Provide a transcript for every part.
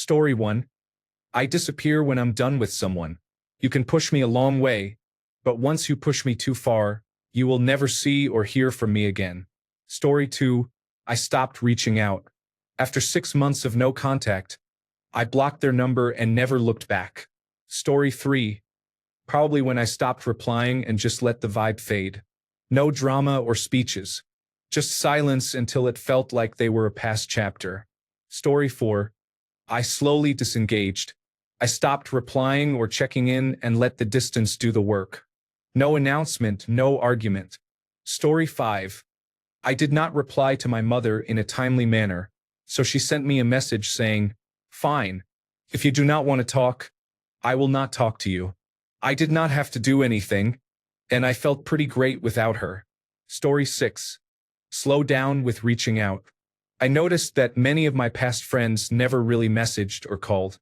Story 1. I disappear when I'm done with someone. You can push me a long way, but once you push me too far, you will never see or hear from me again. Story 2. I stopped reaching out. After 6 months of no contact, I blocked their number and never looked back. Story 3. Probably when I stopped replying and just let the vibe fade. No drama or speeches. Just silence until it felt like they were a past chapter. Story 4. I slowly disengaged. I stopped replying or checking in and let the distance do the work. No announcement, no argument. Story 5. I did not reply to my mother in a timely manner, so she sent me a message saying, "Fine. If you do not want to talk, I will not talk to you." I did not have to do anything, and I felt pretty great without her. Story 6. Slow down with reaching out. I noticed that many of my past friends never really messaged or called.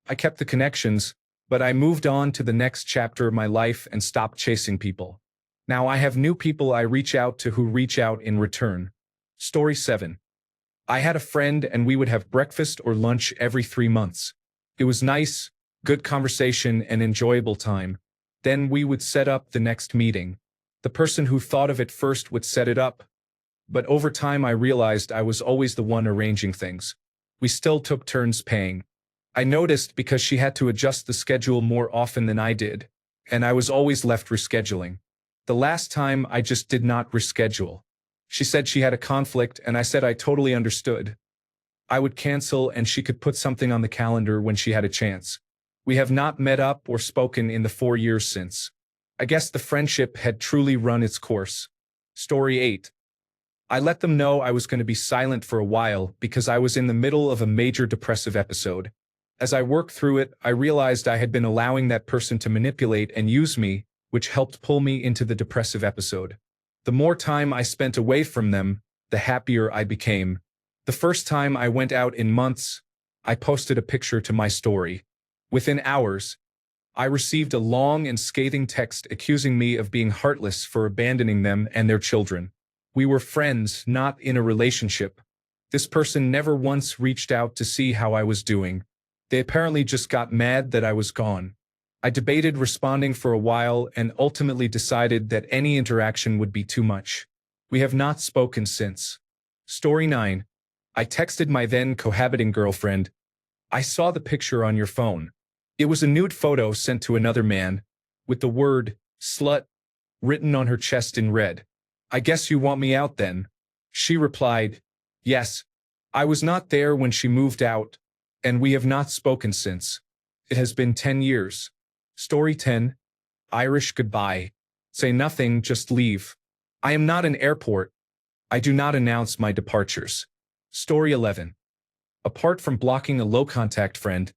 I kept the connections, but I moved on to the next chapter of my life and stopped chasing people. Now I have new people I reach out to who reach out in return. Story 7. I had a friend and we would have breakfast or lunch every 3 months. It was nice, good conversation and enjoyable time. Then we would set up the next meeting. The person who thought of it first would set it up. But over time I realized I was always the one arranging things. We still took turns paying. I noticed because she had to adjust the schedule more often than I did, and I was always left rescheduling. The last time I just did not reschedule. She said she had a conflict and I said I totally understood. I would cancel and she could put something on the calendar when she had a chance. We have not met up or spoken in the 4 years since. I guess the friendship had truly run its course. Story 8. I let them know I was going to be silent for a while because I was in the middle of a major depressive episode. As I worked through it, I realized I had been allowing that person to manipulate and use me, which helped pull me into the depressive episode. The more time I spent away from them, the happier I became. The first time I went out in months, I posted a picture to my story. Within hours, I received a long and scathing text accusing me of being heartless for abandoning them and their children. We were friends, not in a relationship. This person never once reached out to see how I was doing. They apparently just got mad that I was gone. I debated responding for a while and ultimately decided that any interaction would be too much. We have not spoken since. Story 9. I texted my then cohabiting girlfriend. I saw the picture on your phone. It was a nude photo sent to another man, with the word, slut, written on her chest in red. I guess you want me out then. She replied, yes. I was not there when she moved out, and we have not spoken since. It has been 10 years. Story 10. Irish goodbye. Say nothing, just leave. I am not an airport. I do not announce my departures. Story 11. Apart from blocking a low-contact friend,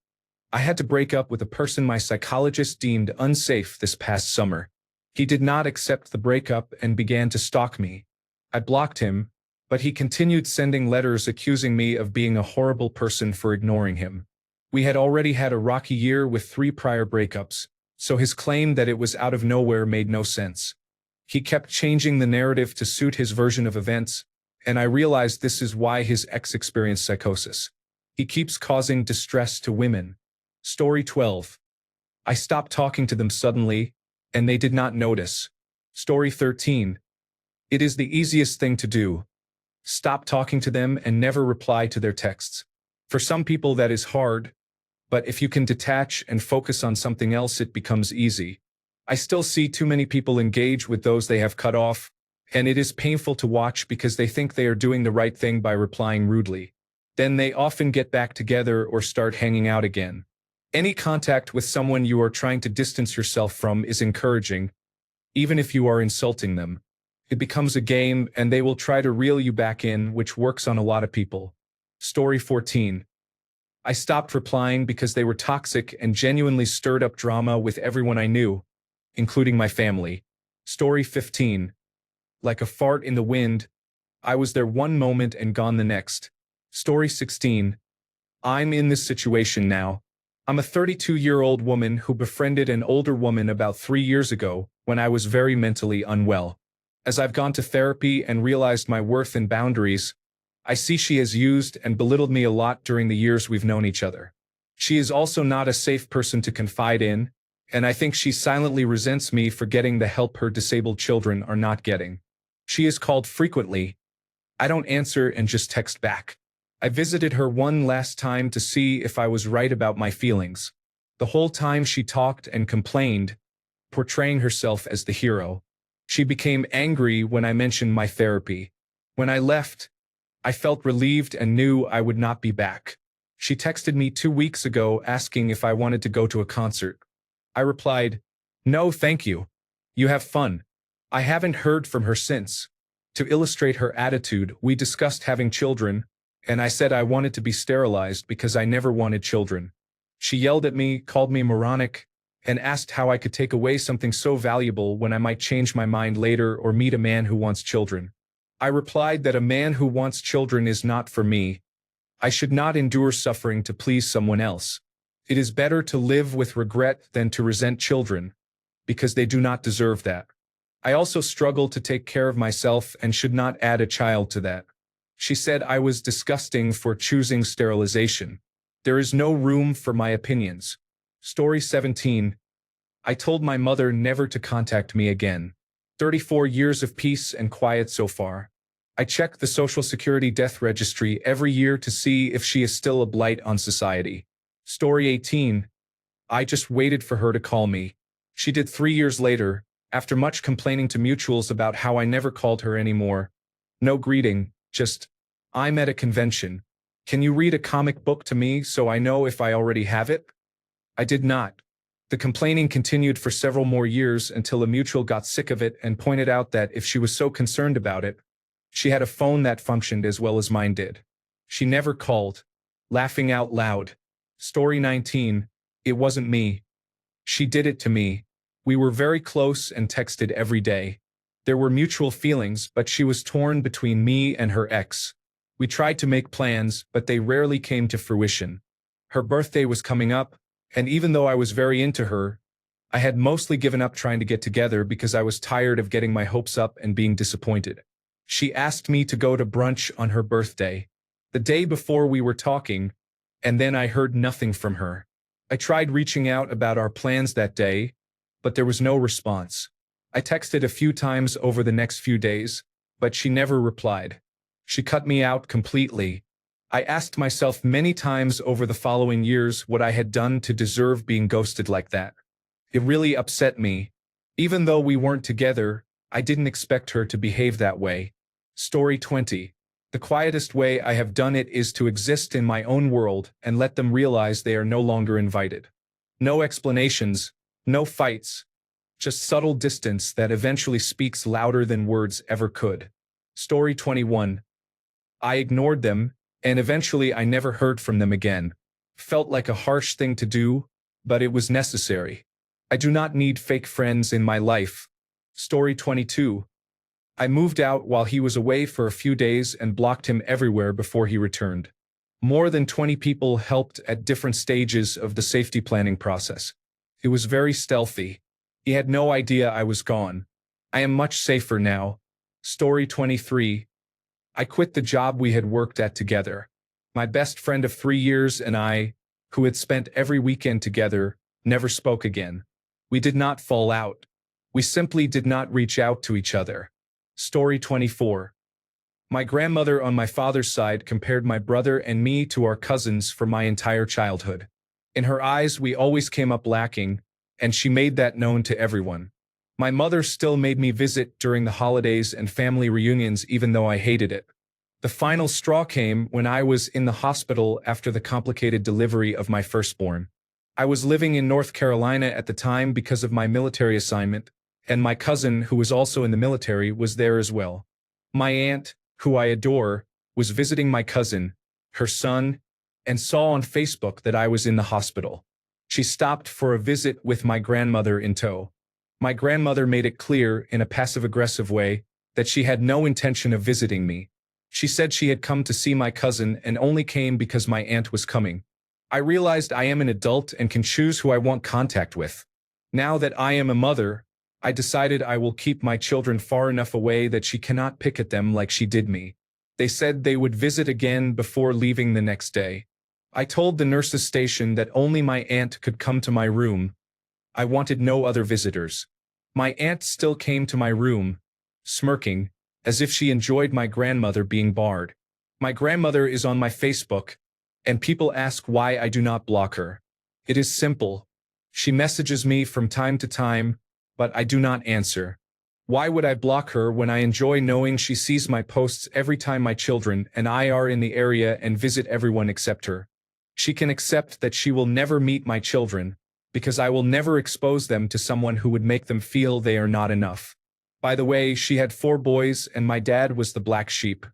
I had to break up with a person my psychologist deemed unsafe this past summer. He did not accept the breakup and began to stalk me. I blocked him, but he continued sending letters accusing me of being a horrible person for ignoring him. We had already had a rocky year with 3 prior breakups, so his claim that it was out of nowhere made no sense. He kept changing the narrative to suit his version of events, and I realized this is why his ex experienced psychosis. He keeps causing distress to women. Story 12. I stopped talking to them suddenly, and they did not notice. Story 13. It is the easiest thing to do. Stop talking to them and never reply to their texts. For some people that is hard, but if you can detach and focus on something else, it becomes easy. I still see too many people engage with those they have cut off, and it is painful to watch because they think they are doing the right thing by replying rudely. Then they often get back together or start hanging out again. Any contact with someone you are trying to distance yourself from is encouraging, even if you are insulting them. It becomes a game and they will try to reel you back in, which works on a lot of people. Story 14. I stopped replying because they were toxic and genuinely stirred up drama with everyone I knew, including my family. Story 15. Like a fart in the wind, I was there one moment and gone the next. Story 16. I'm in this situation now. I'm a 32-year-old woman who befriended an older woman about 3 years ago when I was very mentally unwell. As I've gone to therapy and realized my worth and boundaries, I see she has used and belittled me a lot during the years we've known each other. She is also not a safe person to confide in, and I think she silently resents me for getting the help her disabled children are not getting. She is called frequently. I don't answer and just text back. I visited her one last time to see if I was right about my feelings. The whole time she talked and complained, portraying herself as the hero. She became angry when I mentioned my therapy. When I left, I felt relieved and knew I would not be back. She texted me 2 weeks ago asking if I wanted to go to a concert. I replied, "No, thank you. You have fun." I haven't heard from her since. To illustrate her attitude, we discussed having children, and I said I wanted to be sterilized because I never wanted children. She yelled at me, called me moronic, and asked how I could take away something so valuable when I might change my mind later or meet a man who wants children. I replied that a man who wants children is not for me. I should not endure suffering to please someone else. It is better to live with regret than to resent children, because they do not deserve that. I also struggle to take care of myself and should not add a child to that. She said I was disgusting for choosing sterilization. There is no room for my opinions. Story 17. I told my mother never to contact me again. 34 years of peace and quiet so far. I check the Social Security death registry every year to see if she is still a blight on society. Story 18. I just waited for her to call me. She did 3 years later, after much complaining to mutuals about how I never called her anymore. No greeting, just, "I'm at a convention. Can you read a comic book to me so I know if I already have it?" I did not. The complaining continued for several more years until a mutual got sick of it and pointed out that if she was so concerned about it, she had a phone that functioned as well as mine did. She never called. Laughing out loud. Story 19. It wasn't me. She did it to me. We were very close and texted every day. There were mutual feelings, but she was torn between me and her ex. We tried to make plans, but they rarely came to fruition. Her birthday was coming up, and even though I was very into her, I had mostly given up trying to get together because I was tired of getting my hopes up and being disappointed. She asked me to go to brunch on her birthday. The day before we were talking, and then I heard nothing from her. I tried reaching out about our plans that day, but there was no response. I texted a few times over the next few days, but she never replied. She cut me out completely. I asked myself many times over the following years what I had done to deserve being ghosted like that. It really upset me. Even though we weren't together, I didn't expect her to behave that way. Story 20. The quietest way I have done it is to exist in my own world and let them realize they are no longer invited. No explanations, no fights, just subtle distance that eventually speaks louder than words ever could. Story 21. I ignored them, and eventually I never heard from them again. Felt like a harsh thing to do, but it was necessary. I do not need fake friends in my life. Story 22. I moved out while he was away for a few days and blocked him everywhere before he returned. More than 20 people helped at different stages of the safety planning process. It was very stealthy. He had no idea I was gone. I am much safer now. Story 23. I quit the job we had worked at together. My best friend of 3 years and I, who had spent every weekend together, never spoke again. We did not fall out. We simply did not reach out to each other. Story 24. My grandmother on my father's side compared my brother and me to our cousins for my entire childhood. In her eyes, we always came up lacking, and she made that known to everyone. My mother still made me visit during the holidays and family reunions even though I hated it. The final straw came when I was in the hospital after the complicated delivery of my firstborn. I was living in North Carolina at the time because of my military assignment, and my cousin, who was also in the military, was there as well. My aunt, who I adore, was visiting my cousin, her son, and saw on Facebook that I was in the hospital. She stopped for a visit with my grandmother in tow. My grandmother made it clear, in a passive-aggressive way, that she had no intention of visiting me. She said she had come to see my cousin and only came because my aunt was coming. I realized I am an adult and can choose who I want contact with. Now that I am a mother, I decided I will keep my children far enough away that she cannot pick at them like she did me. They said they would visit again before leaving the next day. I told the nurse's station that only my aunt could come to my room. I wanted no other visitors. My aunt still came to my room, smirking, as if she enjoyed my grandmother being barred. My grandmother is on my Facebook, and people ask why I do not block her. It is simple. She messages me from time to time, but I do not answer. Why would I block her when I enjoy knowing she sees my posts every time my children and I are in the area and visit everyone except her? She can accept that she will never meet my children, because I will never expose them to someone who would make them feel they are not enough. By the way, she had 4 boys and my dad was the black sheep.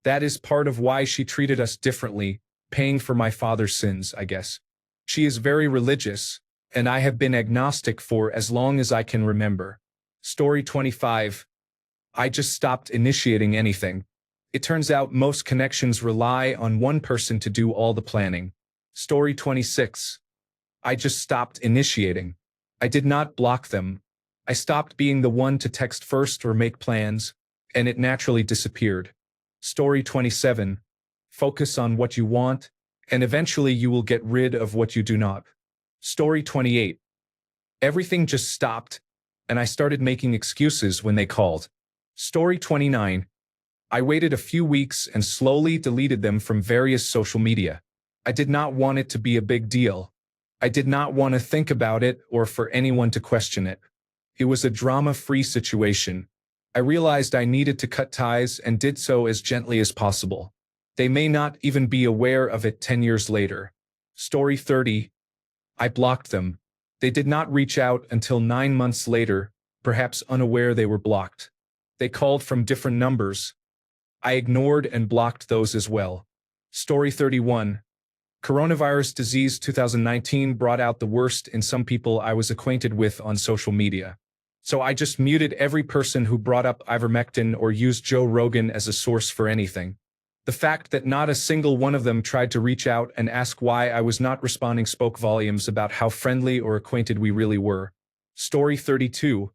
That is part of why she treated us differently, paying for my father's sins, I guess. She is very religious, and I have been agnostic for as long as I can remember. Story 25. I just stopped initiating anything. It turns out most connections rely on one person to do all the planning. Story 26. I just stopped initiating. I did not block them. I stopped being the one to text first or make plans, and it naturally disappeared. Story 27. Focus on what you want, and eventually you will get rid of what you do not. Story 28. Everything just stopped, and I started making excuses when they called. Story 29. I waited a few weeks and slowly deleted them from various social media. I did not want it to be a big deal. I did not want to think about it or for anyone to question it. It was a drama-free situation. I realized I needed to cut ties and did so as gently as possible. They may not even be aware of it 10 years later. Story 30. I blocked them. They did not reach out until 9 months later, perhaps unaware they were blocked. They called from different numbers. I ignored and blocked those as well. Story 31. Coronavirus disease 2019 brought out the worst in some people I was acquainted with on social media. So I just muted every person who brought up ivermectin or used Joe Rogan as a source for anything. The fact that not a single one of them tried to reach out and ask why I was not responding spoke volumes about how friendly or acquainted we really were. Story 32.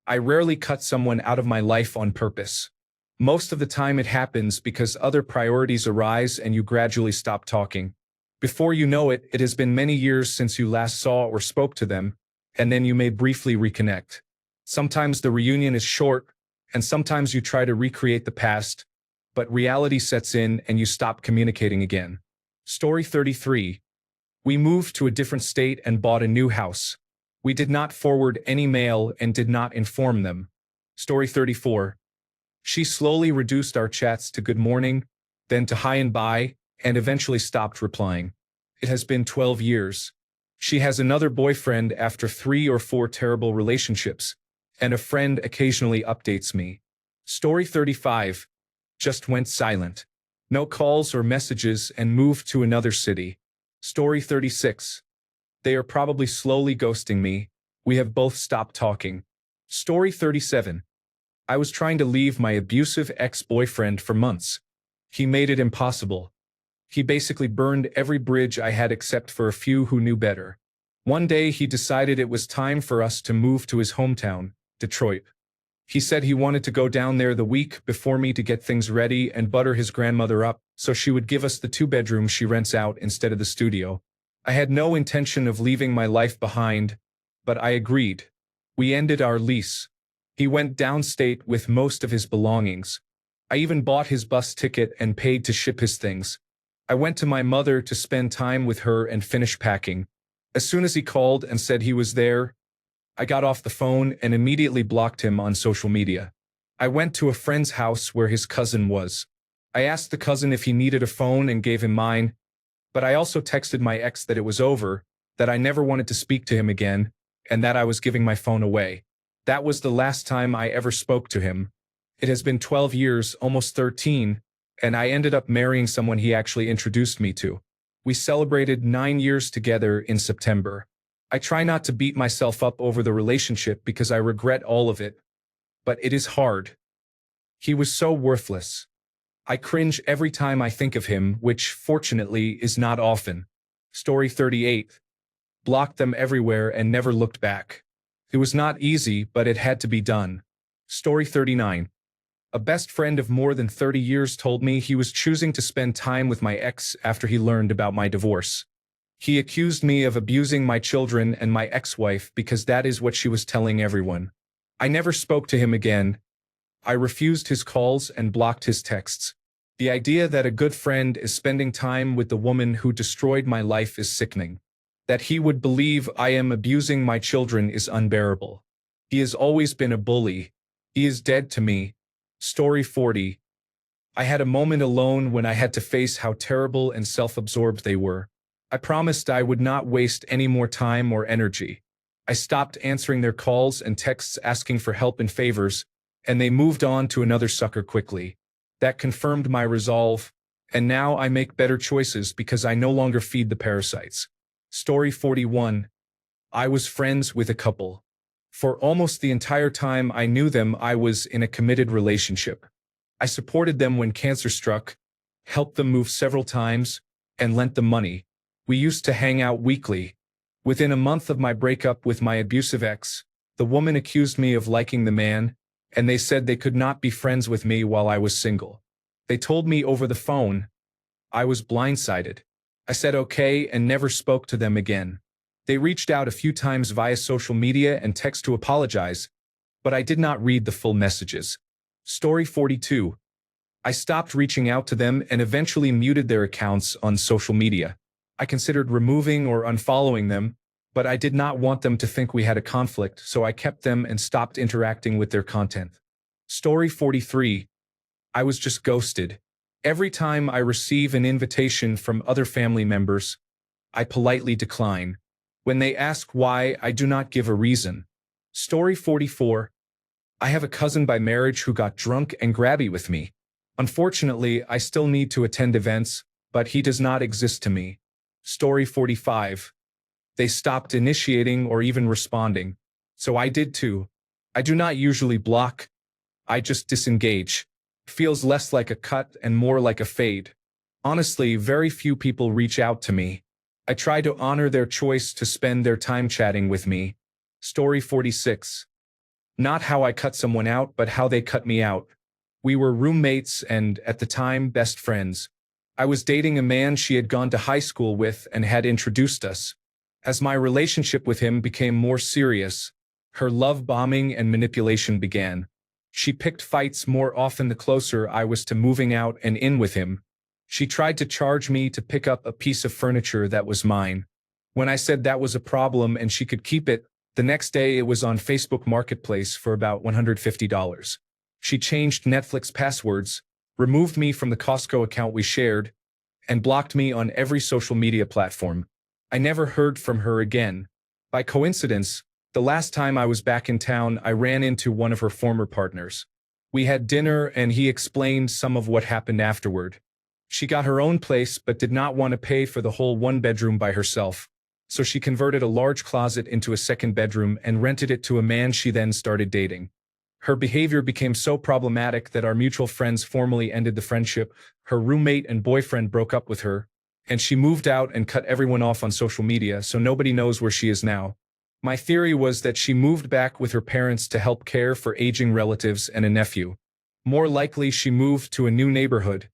I rarely cut someone out of my life on purpose. Most of the time it happens because other priorities arise and you gradually stop talking. Before you know it, it has been many years since you last saw or spoke to them, and then you may briefly reconnect. Sometimes the reunion is short, and sometimes you try to recreate the past, but reality sets in and you stop communicating again. Story 33. We moved to a different state and bought a new house. We did not forward any mail and did not inform them. Story 34. She slowly reduced our chats to good morning, then to hi and bye, and eventually stopped replying. It has been 12 years. She has another boyfriend after 3 or 4 terrible relationships, and a friend occasionally updates me. Story 35. Just went silent. No calls or messages and moved to another city. Story 36. They are probably slowly ghosting me. We have both stopped talking. Story 37. I was trying to leave my abusive ex-boyfriend for months. He made it impossible. He basically burned every bridge I had except for a few who knew better. One day he decided it was time for us to move to his hometown, Detroit. He said he wanted to go down there the week before me to get things ready and butter his grandmother up so she would give us the 2 bedrooms she rents out instead of the studio. I had no intention of leaving my life behind, but I agreed. We ended our lease. He went downstate with most of his belongings. I even bought his bus ticket and paid to ship his things. I went to my mother to spend time with her and finish packing. As soon as he called and said he was there, I got off the phone and immediately blocked him on social media. I went to a friend's house where his cousin was. I asked the cousin if he needed a phone and gave him mine, but I also texted my ex that it was over, that I never wanted to speak to him again, and that I was giving my phone away. That was the last time I ever spoke to him. It has been 12 years, almost 13, and I ended up marrying someone he actually introduced me to. We celebrated 9 years together in September. I try not to beat myself up over the relationship because I regret all of it, but it is hard. He was so worthless. I cringe every time I think of him, which, fortunately, is not often. Story 38. Blocked them everywhere and never looked back. It was not easy, but it had to be done. Story 39. A best friend of more than 30 years told me he was choosing to spend time with my ex after he learned about my divorce. He accused me of abusing my children and my ex-wife because that is what she was telling everyone. I never spoke to him again. I refused his calls and blocked his texts. The idea that a good friend is spending time with the woman who destroyed my life is sickening. That he would believe I am abusing my children is unbearable. He has always been a bully. He is dead to me. Story 40. I had a moment alone when I had to face how terrible and self-absorbed they were. I promised I would not waste any more time or energy. I stopped answering their calls and texts asking for help and favors, and they moved on to another sucker quickly. That confirmed my resolve, and now I make better choices because I no longer feed the parasites. Story 41. I was friends with a couple. For almost the entire time I knew them, I was in a committed relationship. I supported them when cancer struck, helped them move several times, and lent them money. We used to hang out weekly. Within a month of my breakup with my abusive ex, the woman accused me of liking the man, and they said they could not be friends with me while I was single. They told me over the phone. I was blindsided. I said okay and never spoke to them again. They reached out a few times via social media and text to apologize, but I did not read the full messages. Story 42. I stopped reaching out to them and eventually muted their accounts on social media. I considered removing or unfollowing them, but I did not want them to think we had a conflict, so I kept them and stopped interacting with their content. Story 43. I was just ghosted. Every time I receive an invitation from other family members, I politely decline. When they ask why, I do not give a reason. Story 44. I have a cousin by marriage who got drunk and grabby with me. Unfortunately, I still need to attend events, but he does not exist to me. Story 45. They stopped initiating or even responding. So I did too. I do not usually block. I just disengage. Feels less like a cut and more like a fade. Honestly, very few people reach out to me. I try to honor their choice to spend their time chatting with me. Story 46. Not how I cut someone out, but how they cut me out. We were roommates and, at the time, best friends. I was dating a man she had gone to high school with and had introduced us. As my relationship with him became more serious, her love bombing and manipulation began. She picked fights more often the closer I was to moving out and in with him. She tried to charge me to pick up a piece of furniture that was mine. When I said that was a problem and she could keep it, the next day it was on Facebook Marketplace for about $150. She changed Netflix passwords, removed me from the Costco account we shared, and blocked me on every social media platform. I never heard from her again. By coincidence, the last time I was back in town, I ran into one of her former partners. We had dinner and he explained some of what happened afterward. She got her own place but did not want to pay for the whole one bedroom by herself. So she converted a large closet into a second bedroom and rented it to a man she then started dating. Her behavior became so problematic that our mutual friends formally ended the friendship. Her roommate and boyfriend broke up with her, and she moved out and cut everyone off on social media, so nobody knows where she is now. My theory was that she moved back with her parents to help care for aging relatives and a nephew. More likely, she moved to a new neighborhood,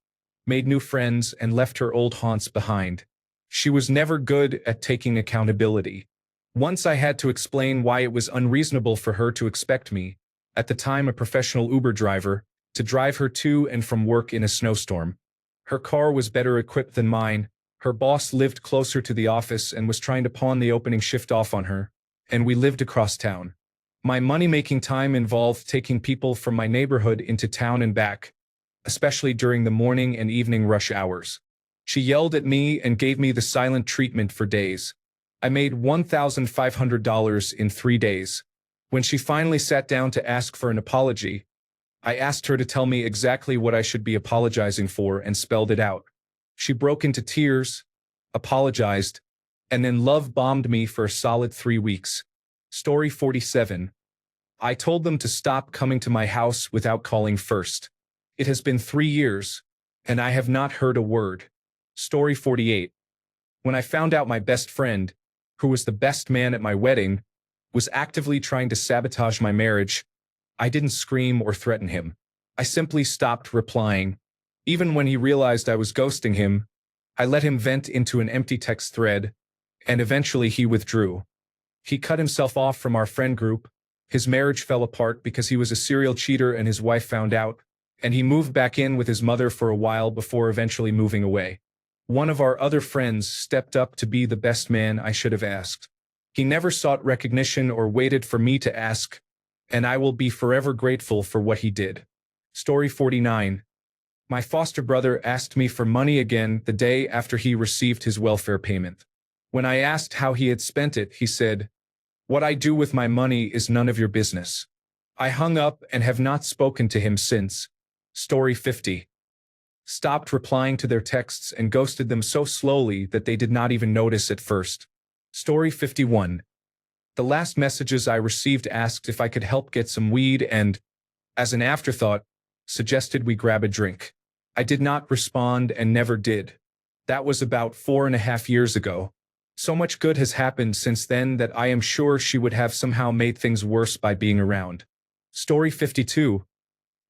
made new friends, and left her old haunts behind. She was never good at taking accountability. Once I had to explain why it was unreasonable for her to expect me, at the time a professional Uber driver, to drive her to and from work in a snowstorm. Her car was better equipped than mine. Her boss lived closer to the office and was trying to pawn the opening shift off on her, and we lived across town. My money-making time involved taking people from my neighborhood into town and back, especially during the morning and evening rush hours. She yelled at me and gave me the silent treatment for days. I made $1,500 in 3 days. When she finally sat down to ask for an apology, I asked her to tell me exactly what I should be apologizing for and spelled it out. She broke into tears, apologized, and then love-bombed me for a solid 3 weeks. Story 47. I told them to stop coming to my house without calling first. It has been 3 years, and I have not heard a word. Story 48. When I found out my best friend, who was the best man at my wedding, was actively trying to sabotage my marriage, I didn't scream or threaten him. I simply stopped replying. Even when he realized I was ghosting him, I let him vent into an empty text thread, and eventually he withdrew. He cut himself off from our friend group. His marriage fell apart because he was a serial cheater and his wife found out, and he moved back in with his mother for a while before eventually moving away. One of our other friends stepped up to be the best man I should have asked. He never sought recognition or waited for me to ask, and I will be forever grateful for what he did. Story 49. My foster brother asked me for money again the day after he received his welfare payment. When I asked how he had spent it, he said, "What I do with my money is none of your business." I hung up and have not spoken to him since. Story 50. Stopped replying to their texts and ghosted them so slowly that they did not even notice at first. Story 51. The last messages I received asked if I could help get some weed and, as an afterthought, suggested we grab a drink. I did not respond and never did. That was about 4.5 years ago. So much good has happened since then that I am sure she would have somehow made things worse by being around. Story 52.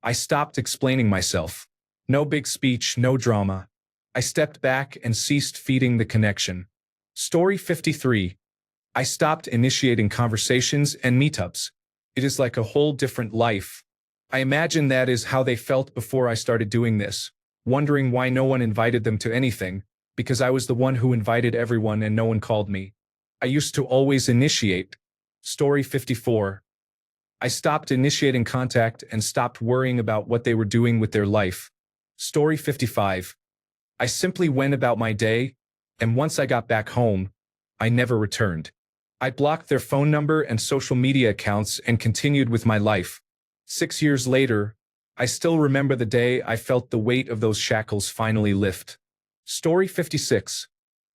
I stopped explaining myself. No big speech, no drama. I stepped back and ceased feeding the connection. Story 53. I stopped initiating conversations and meetups. It is like a whole different life. I imagine that is how they felt before I started doing this, wondering why no one invited them to anything, because I was the one who invited everyone and no one called me. I used to always initiate. Story 54. I stopped initiating contact and stopped worrying about what they were doing with their life. Story 55. I simply went about my day, and once I got back home, I never returned. I blocked their phone number and social media accounts and continued with my life. 6 years later, I still remember the day I felt the weight of those shackles finally lift. Story 56.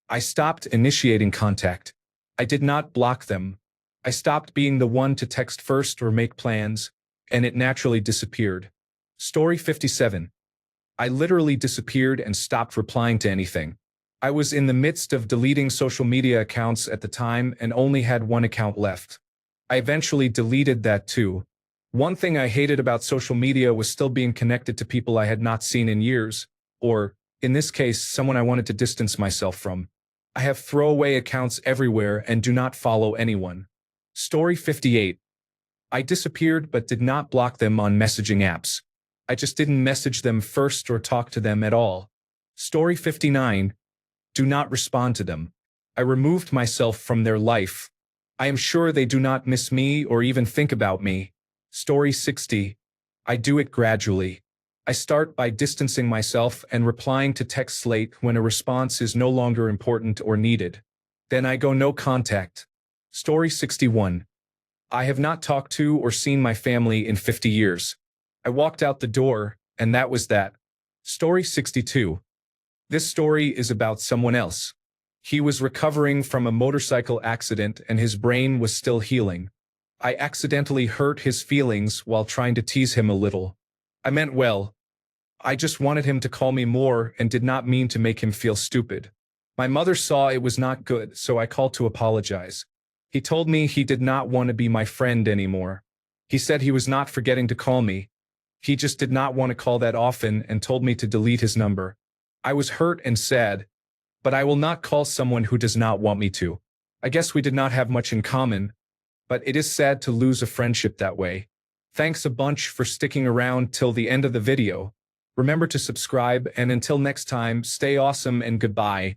I stopped initiating contact. I did not block them. I stopped being the one to text first or make plans, and it naturally disappeared. Story 57. I literally disappeared and stopped replying to anything. I was in the midst of deleting social media accounts at the time and only had one account left. I eventually deleted that too. One thing I hated about social media was still being connected to people I had not seen in years, or, in this case, someone I wanted to distance myself from. I have throwaway accounts everywhere and do not follow anyone. Story 58. I disappeared but did not block them on messaging apps. I just didn't message them first or talk to them at all. Story 59. Do not respond to them. I removed myself from their life. I am sure they do not miss me or even think about me. Story 60. I do it gradually. I start by distancing myself and replying to texts late when a response is no longer important or needed. Then I go no contact. Story 61. I have not talked to or seen my family in 50 years. I walked out the door, and that was that. Story 62. This story is about someone else. He was recovering from a motorcycle accident and his brain was still healing. I accidentally hurt his feelings while trying to tease him a little. I meant well. I just wanted him to call me more and did not mean to make him feel stupid. My mother saw it was not good, so I called to apologize. He told me he did not want to be my friend anymore. He said he was not forgetting to call me. He just did not want to call that often and told me to delete his number. I was hurt and sad, but I will not call someone who does not want me to. I guess we did not have much in common, but it is sad to lose a friendship that way. Thanks a bunch for sticking around till the end of the video. Remember to subscribe, and until next time, stay awesome and goodbye.